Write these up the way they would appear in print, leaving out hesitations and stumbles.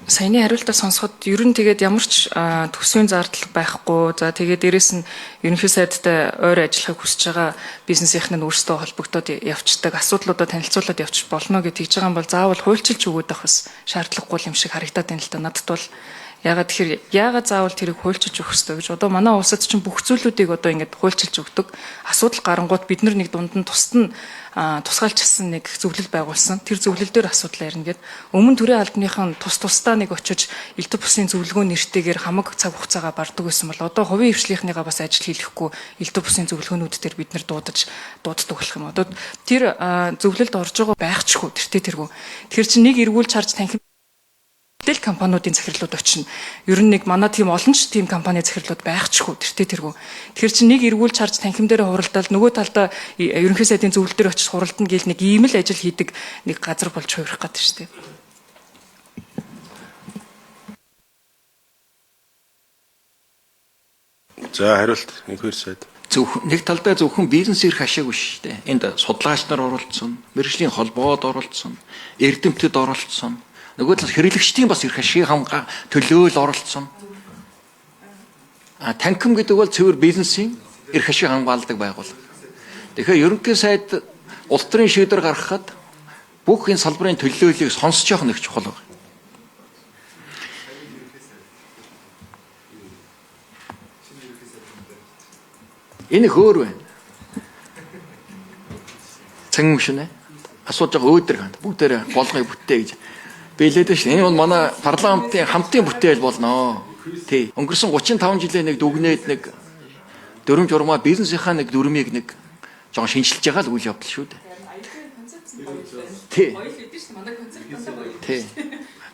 Саяны хариултаа сонсоход ер нь тэгээд ямар ч төсвийн зардал байхгүй. За тэгээд дээрэс нь ерөнхий сайдтай ойр ажиллахыг хүсэж байгаа бизнесийнхэн нь өөрсдөө холбогдоод явцдаг, асуудлуудаа танилцуулаад явчих болно гэж тэгж байгаа юм бол заавал хуульчилж өгөөд байх бас шаардлагагүй юм шиг харагдаад байна л да. Надад бол яагаад заавал тэрийг хуульчилж өгөх ёстой гэж одоо манай улсад чинь бүх зүйлүүдийг одоо ингэж хуульчилж өгдөг. Асуудал гарангууд бид нар нэг дунд нь тусгаалчсан нэг зөвлөл байгуулсан. Тэр зөвлөл дээр асуудал ярина гэд өмнө төрийн албаныхан тусдаа нэг очиж элдв бусын зөвлөгөө нэртэйгээр хамаг цаг хугацаагаа барддаг байсан бол одоо хувийн хвшлийнхныгаа бас ажил хийхгүй элдв бусын зөвлөгөөнүүд дээр бид нар дууддаг болох юм. Одоо тэр зөвлөлд орж байгаа байхчгүй тэртээ тэргүй. Тэр чинь нэг эргүүлж харж танхим тэл компаниудын захирлууд очино. Ер нь нэг манай тийм олон ч тийм компани захирлууд байхчгүй тэртээ тэргүй. Тэр чинь нэг эргүүлж харж танхим дээр хуралдаад нөгөө талдаа ерөнхий сайдын зөвлөл дээр очиж хуралдана гэл нэг ийм л ажил хийдэг нэг газар болж хувирах гэдэг шүү дээ. За хариулт энэхэр сайд. Нэг талдаа зөвхөн бизнес ирэх ашиг биш шүү дээ. Энд судлаач нар оролцсон, мэргэжлийн холбоод оролцсон, эрдэмтэд оролцсон. Нөгөө талаас хэрэглэгчдийн бас ирэх ашиг төлөөл оролцсон. Танхим гэдэг бол цэвэр бизнесийн ирэх ашиг хамгаалдаг байгууллага. Тэгэхээр ерөнхий сайд улс төрийн шийдвэр гаргахад бүх энэ салбарын төлөөллийг сонсож явах нэг чухал байна. Энэ хөөр байна. Цангим шинэ. Асууж байгаа өөдөр ханд бүгдээрээ болгоё бүтээ гэж. Билээд ш. Энэ бол манай парламентын хамтын бүтээл болно. Тий. Өнгөрсөн 35 жилийн нэг дүгнээд нэг дүрм журмаа бизнесийнхаа нэг дүрмийг нэг жоохон шинжилж байгаа л үйл явдал шүү дээ. Тий.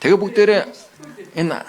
Тэгээ бүгдээрээ энэ